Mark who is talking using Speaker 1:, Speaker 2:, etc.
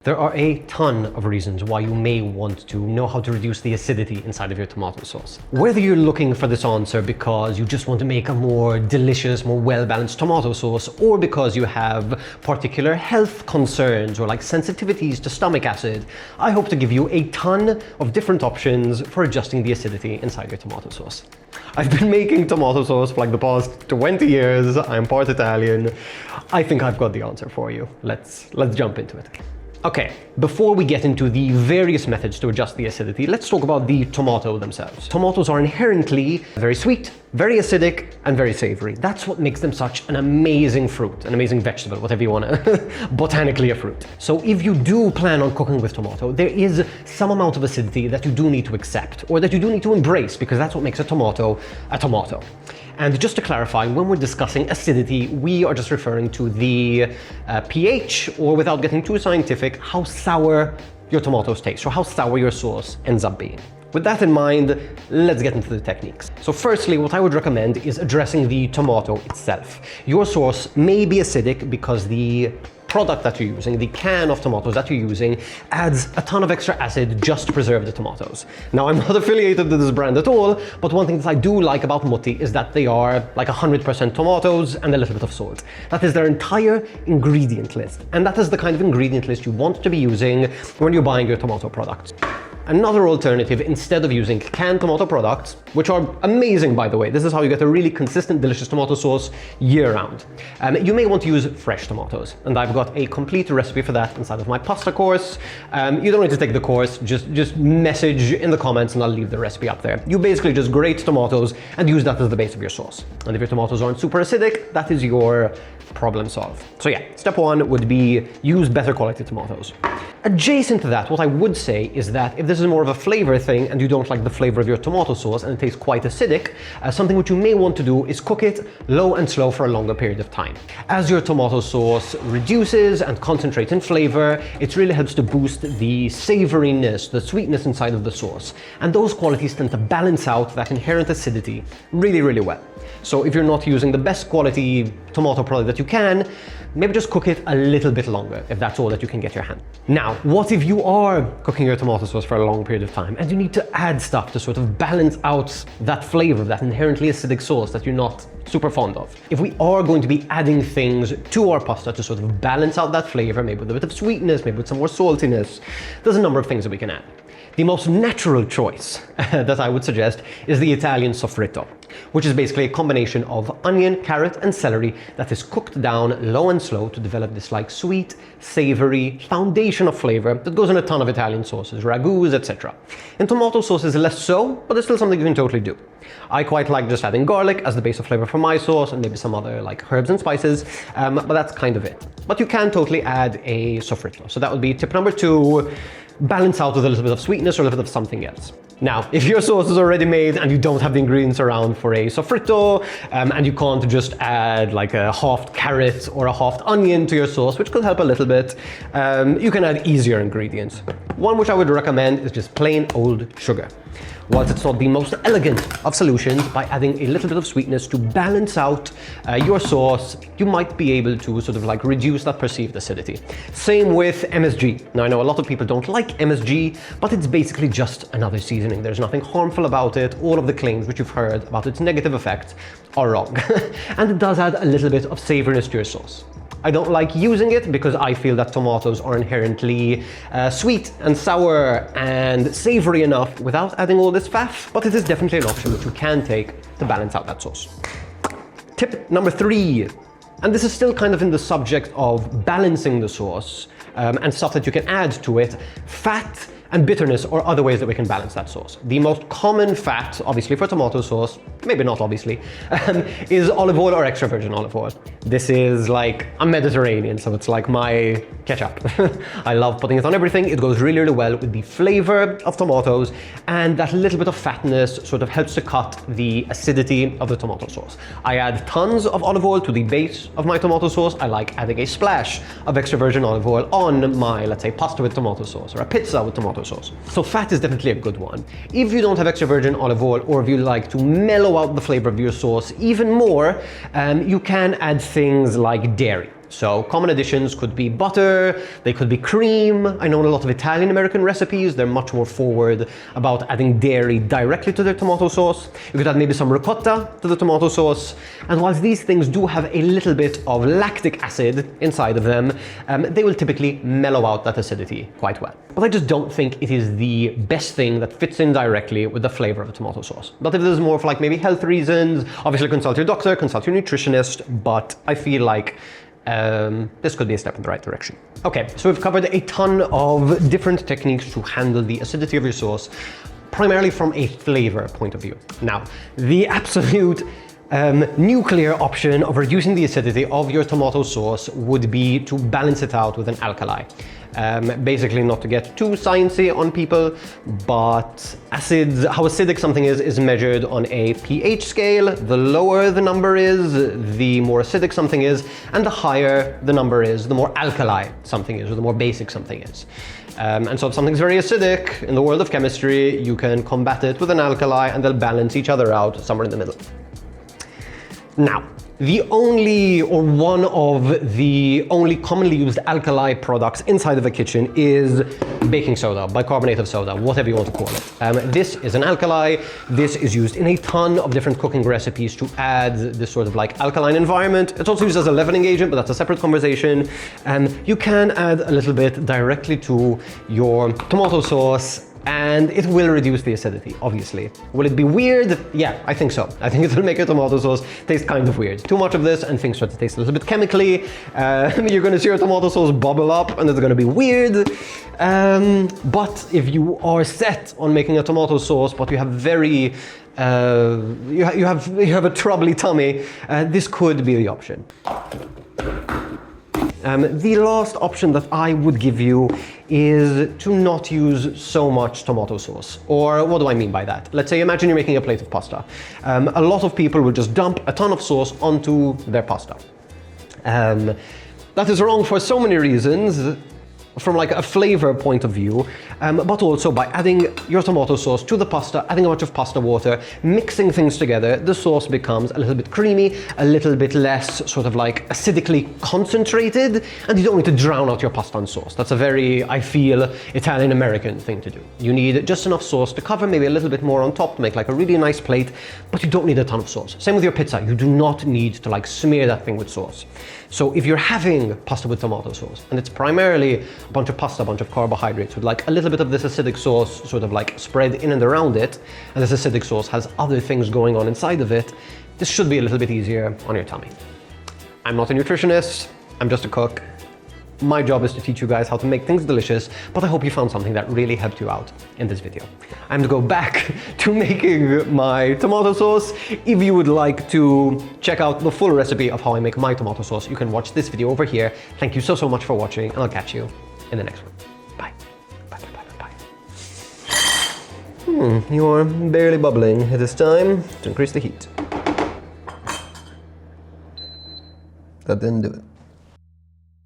Speaker 1: There are a ton of reasons why you may want to know how to reduce the acidity inside of your tomato sauce. Whether you're looking for this answer because you just want to make a more delicious, more well-balanced tomato sauce, or because you have particular health concerns or like sensitivities to stomach acid, I hope to give you a ton of different options for adjusting the acidity inside your tomato sauce. I've been making tomato sauce for like the past 20 years. I'm part Italian. I think I've got the answer for you. Let's jump into it. Okay, before we get into the various methods to adjust the acidity, let's talk about the tomato themselves. Tomatoes are inherently very sweet, very acidic, and very savory. That's what makes them such an amazing fruit, an amazing vegetable, whatever you want to, botanically a fruit. So if you do plan on cooking with tomato, there is some amount of acidity that you do need to accept, or that you do need to embrace, because that's what makes a tomato a tomato. And just to clarify, when we're discussing acidity, we are just referring to the pH, or without getting too scientific, how sour your tomatoes taste, or how sour your sauce ends up being. With that in mind, let's get into the techniques. So firstly, what I would recommend is addressing the tomato itself. Your sauce may be acidic because the product that you're using, the can of tomatoes that you're using, adds a ton of extra acid just to preserve the tomatoes. Now, I'm not affiliated with this brand at all, but one thing that I do like about Mutti is that they are like 100% tomatoes and a little bit of salt. That is their entire ingredient list. And that is the kind of ingredient list you want to be using when you're buying your tomato products. Another alternative, instead of using canned tomato products, which are amazing by the way, this is how you get a really consistent, delicious tomato sauce year-round. You may want to use fresh tomatoes, and I've got a complete recipe for that inside of my pasta course. You don't need to take the course, just message in the comments and I'll leave the recipe up there. You basically just grate tomatoes and use that as the base of your sauce. And if your tomatoes aren't super acidic, that is your problem solved. So yeah, step one would be use better quality tomatoes. Adjacent to that, what I would say is that if this is more of a flavor thing and you don't like the flavor of your tomato sauce and it tastes quite acidic, something which you may want to do is cook it low and slow for a longer period of time. As your tomato sauce reduces and concentrates in flavor, it really helps to boost the savoriness, the sweetness inside of the sauce. And those qualities tend to balance out that inherent acidity really, really well. So if you're not using the best quality tomato product that you can, maybe just cook it a little bit longer if that's all that you can get your hand. Now, what if you are cooking your tomato sauce for a long period of time and you need to add stuff to sort of balance out that flavor of that inherently acidic sauce that you're not super fond of? If we are going to be adding things to our pasta to sort of balance out that flavor, maybe with a bit of sweetness, maybe with some more saltiness, there's a number of things that we can add. The most natural choice that I would suggest is the Italian soffritto, which is basically a combination of onion, carrot, and celery that is cooked down low and slow to develop this like sweet, savory foundation of flavor that goes in a ton of Italian sauces, ragouts, etc. In tomato sauces, less so, but it's still something you can totally do. I quite like just adding garlic as the base of flavor for my sauce and maybe some other like herbs and spices, but that's kind of it. But you can totally add a soffritto. So that would be tip number 2. Balance out with a little bit of sweetness or a little bit of something else. Now, if your sauce is already made and you don't have the ingredients around for a soffritto, and you can't just add like a halved carrot or a halved onion to your sauce, which could help a little bit, you can add easier ingredients. One which I would recommend is just plain old sugar. Whilst it's not the most elegant of solutions, by adding a little bit of sweetness to balance out your sauce, you might be able to sort of like reduce that perceived acidity. Same with MSG. Now I know a lot of people don't like MSG, but it's basically just another seasoning. There's nothing harmful about it. All of the claims which you've heard about its negative effects are wrong. And it does add a little bit of savoriness to your sauce. I don't like using it because I feel that tomatoes are inherently sweet and sour and savory enough without adding all this faff, but it is definitely an option which you can take to balance out that sauce. Tip number 3, and this is still kind of in the subject of balancing the sauce and stuff that you can add to it: fat and bitterness are other ways that we can balance that sauce. The most common fat, obviously for tomato sauce, maybe not obviously, is olive oil or extra virgin olive oil. This is like, I'm Mediterranean, so it's like my ketchup. I love putting it on everything. It goes really, really well with the flavor of tomatoes, and that little bit of fatness sort of helps to cut the acidity of the tomato sauce. I add tons of olive oil to the base of my tomato sauce. I like adding a splash of extra virgin olive oil on my, let's say, pasta with tomato sauce or a pizza with tomato sauce. So fat is definitely a good one. If you don't have extra virgin olive oil, or if you like to mellow out the flavor of your sauce even more, you can add things like dairy. So common additions could be butter, they could be cream. I know in a lot of Italian American recipes, they're much more forward about adding dairy directly to their tomato sauce. You could add maybe some ricotta to the tomato sauce. And whilst these things do have a little bit of lactic acid inside of them, they will typically mellow out that acidity quite well. But I just don't think it is the best thing that fits in directly with the flavor of a tomato sauce. But if there's more for like maybe health reasons, obviously consult your doctor, consult your nutritionist, but I feel like this could be a step in the right direction. Okay, so we've covered a ton of different techniques to handle the acidity of your sauce, primarily from a flavor point of view. Now, the absolute nuclear option of reducing the acidity of your tomato sauce would be to balance it out with an alkali. Basically, not to get too sciencey on people, but acids, how acidic something is measured on a pH scale. The lower the number is, the more acidic something is, and the higher the number is, the more alkali something is, or the more basic something is. And so if something's very acidic in the world of chemistry, you can combat it with an alkali and they'll balance each other out somewhere in the middle. Now, the only, or one of the only commonly used alkali products inside of a kitchen is baking soda, bicarbonate of soda, whatever you want to call it. This is an alkali. This is used in a ton of different cooking recipes to add this sort of like alkaline environment. It's also used as a leavening agent, but that's a separate conversation. You can add a little bit directly to your tomato sauce, and it will reduce the acidity, obviously. Will it be weird? Yeah, I think so. I think it will make your tomato sauce taste kind of weird. Too much of this and things start to taste a little bit chemically. You're gonna see your tomato sauce bubble up and it's gonna be weird. But if you are set on making a tomato sauce, but you have very, you have a troubly tummy, this could be the option. The last option that I would give you is to not use so much tomato sauce. Or what do I mean by that? Let's say, imagine you're making a plate of pasta. A lot of people will just dump a ton of sauce onto their pasta. That is wrong for so many reasons, from like a flavor point of view, but also by adding your tomato sauce to the pasta, adding a bunch of pasta water, mixing things together, the sauce becomes a little bit creamy, a little bit less sort of like acidically concentrated, and you don't need to drown out your pasta in sauce. That's a very, I feel, Italian-American thing to do. You need just enough sauce to cover, maybe a little bit more on top to make like a really nice plate, but you don't need a ton of sauce. Same with your pizza. You do not need to like smear that thing with sauce. So if you're having pasta with tomato sauce, and it's primarily a bunch of pasta, a bunch of carbohydrates with like a little bit of this acidic sauce sort of like spread in and around it, and this acidic sauce has other things going on inside of it, this should be a little bit easier on your tummy. I'm not a nutritionist, I'm just a cook. My job is to teach you guys how to make things delicious, but I hope you found something that really helped you out in this video. I'm gonna go back to making my tomato sauce. If you would like to check out the full recipe of how I make my tomato sauce, you can watch this video over here. Thank you so much for watching, and I'll catch you in the next one. Bye. Bye, bye, bye, bye. You're barely bubbling. It is time to increase the heat. That didn't do it.